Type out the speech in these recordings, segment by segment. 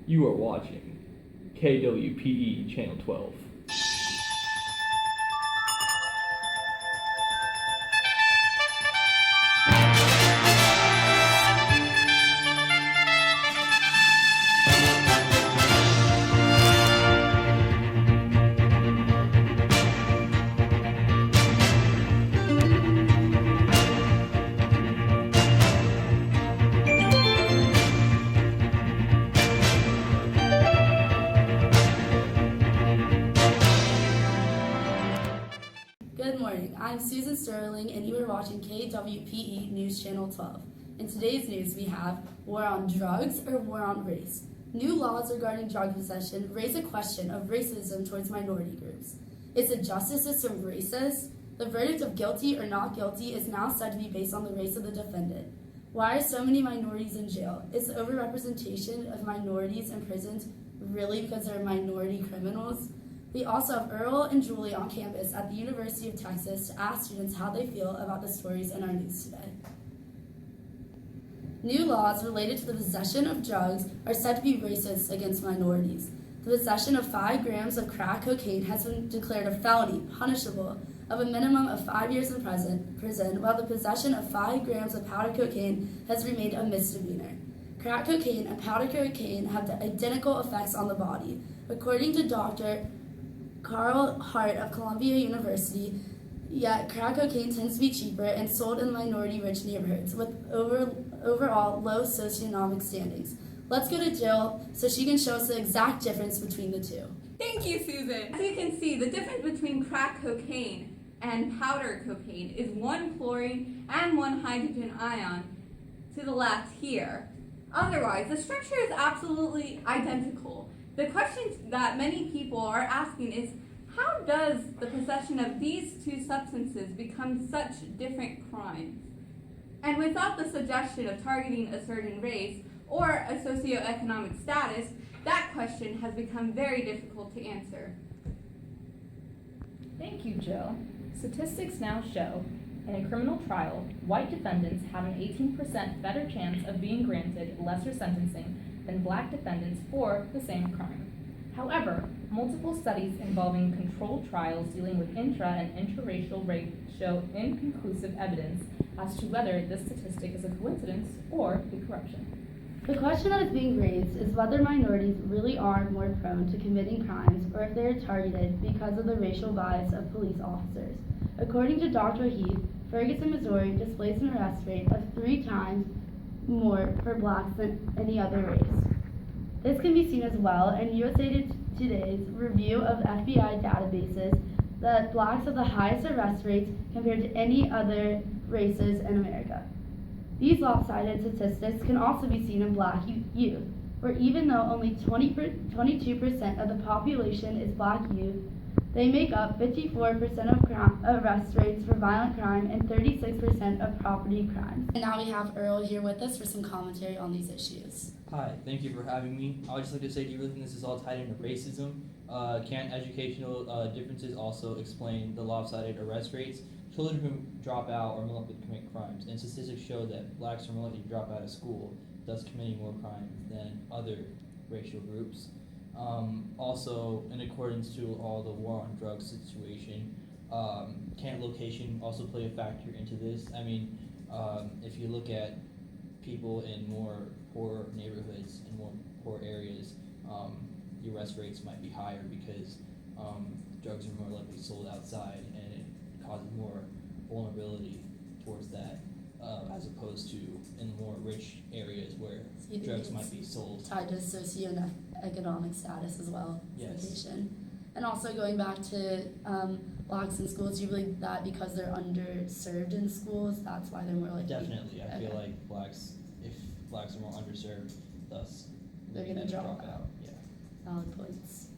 You are watching KWPE Channel 12. Good morning, I'm Susan Sterling and you are watching KWPE News Channel 12. In today's news we have war on drugs or war on race. New laws regarding drug possession raise a question of racism towards minority groups. Is the justice system racist? The verdict of guilty or not guilty is now said to be based on the race of the defendant. Why are so many minorities in jail? Is the overrepresentation of minorities in prisons really because they're minority criminals? We also have Earl and Julie on campus at the University of Texas to ask students how they feel about the stories in our news today. New laws related to the possession of drugs are said to be racist against minorities. The possession of 5 grams of crack cocaine has been declared a felony, punishable of a minimum of 5 years in prison, while the possession of 5 grams of powder cocaine has remained a misdemeanor. Crack cocaine and powder cocaine have identical effects on the body. According to Dr. Carl Hart of Columbia University, yet crack cocaine tends to be cheaper and sold in minority-rich neighborhoods with overall low socioeconomic standings. Let's go to Jill so she can show us the exact difference between the two. Thank you, Susan. As you can see, the difference between crack cocaine and powder cocaine is 1 chlorine and 1 hydrogen ion to the left here. Otherwise, the structure is absolutely identical. The questions that many people are asking is, how does the possession of these 2 substances become such different crimes? And without the suggestion of targeting a certain race or a socioeconomic status, that question has become very difficult to answer. Thank you, Jill. Statistics now show, in a criminal trial, white defendants have an 18% better chance of being granted lesser sentencing than black defendants for the same crime. However, multiple studies involving controlled trials dealing with intra and interracial rape show inconclusive evidence as to whether this statistic is a coincidence or a corruption. The question that is being raised is whether minorities really are more prone to committing crimes or if they are targeted because of the racial bias of police officers. According to Dr. Heath, Ferguson, Missouri displays an arrest rate of 3 times more for blacks than any other race. This can be seen as well in USA Today's review of FBI databases that blacks have the highest arrest rates compared to any other races in America. These lopsided statistics can also be seen in black youth, where even though only 22% of the population is black youth, they make up 54% of arrest rates for violent crime and 36% of property crimes. And now we have Earl here with us for some commentary on these issues. Hi, thank you for having me. I would just like to say, do you really think this is all tied into racism? Can't educational differences also explain the lopsided arrest rates? Children who drop out are more likely to commit crimes, and statistics show that blacks are more likely to drop out of school, thus committing more crimes than other racial groups. Also, in accordance to all the war on drugs situation, can't location also play a factor into this? I mean, if you look at people in more poor neighborhoods and more poor areas, the arrest rates might be higher because drugs are more likely sold outside, and it causes more vulnerability towards that, as opposed to in the more rich areas where drugs might be sold. Tied to socioeconomic status as well, Yes. location. And also going back to blacks in schools, do you believe that because they're underserved in schools, that's why they're more likely? Definitely, I feel Okay. like if blacks are more underserved, thus They're making gonna them drop out. Yeah. Valid points.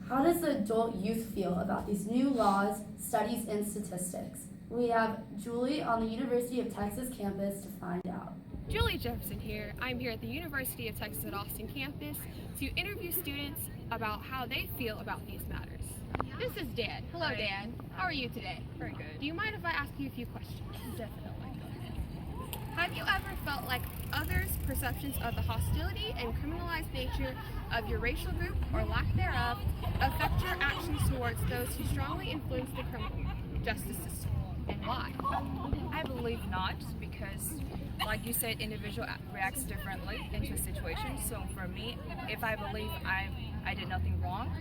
How does the adult youth feel about these new laws, studies, and statistics? We have Julie on the University of Texas campus to find out. Julie Jefferson here. I'm here at the University of Texas at Austin campus to interview students about how they feel about these matters. This is Dan. Hello, Dan. How are you today? Very good. Do you mind if I ask you a few questions? Definitely. Have you ever felt like others' perceptions of the hostility and criminalized nature of your racial group or lack thereof affect your actions towards those who strongly influence the criminal justice system, and why? I believe not, because, like you said, individual reacts differently into a situation. So for me, if I believe I did nothing wrong,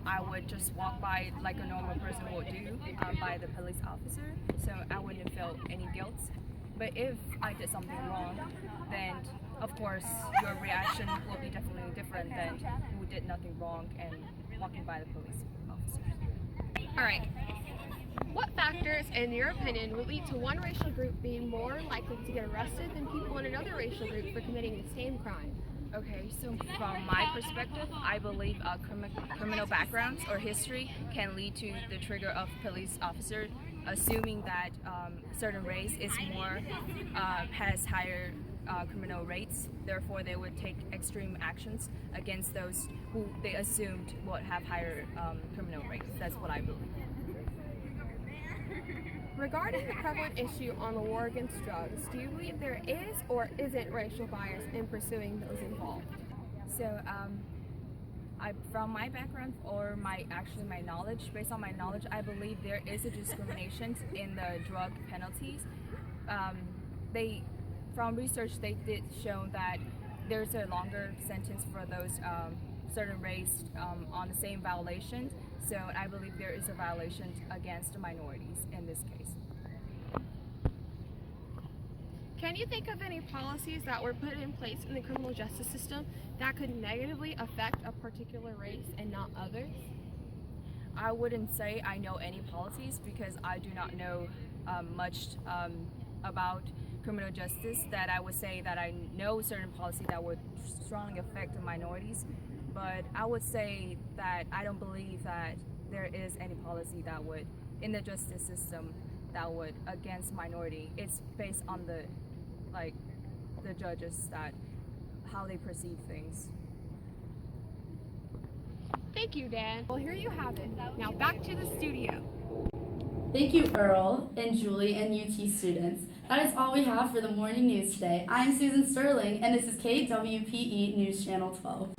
I would just walk by like a normal person would do by the police officer. So I wouldn't feel any guilt. But if I did something wrong, then of course your reaction will be definitely different than who did nothing wrong and walking by the police officers. Alright. What factors, in your opinion, would lead to one racial group being more likely to get arrested than people in another racial group for committing the same crime? Okay, so from my perspective, I believe criminal backgrounds or history can lead to the trigger of police officer assuming that certain race is more has higher criminal rates. Therefore, they would take extreme actions against those who they assumed would have higher criminal rates. That's what I believe. Regarding the prevalent issue on the war against drugs, do you believe there is or isn't racial bias in pursuing those involved? So, from my background or my knowledge, based on my knowledge, I believe there is a discrimination in the drug penalties. From research, they did show that there's a longer sentence for those certain race on the same violation. So I believe there is a violation against minorities in this case. Can you think of any policies that were put in place in the criminal justice system that could negatively affect a particular race and not others? I wouldn't say I know any policies because I do not know much about criminal justice that I would say that I know certain policy that would strongly affect the minorities. But I would say that I don't believe that there is any policy that would, in the justice system, that would against minority. It's based on the judges, that how they perceive things. Thank you, Dan. Well, here you have it. Now back to the studio. Thank you, Earl and Julie and UT students. That is all we have for the morning news today. I'm Susan Sterling, and this is KWPE News Channel 12.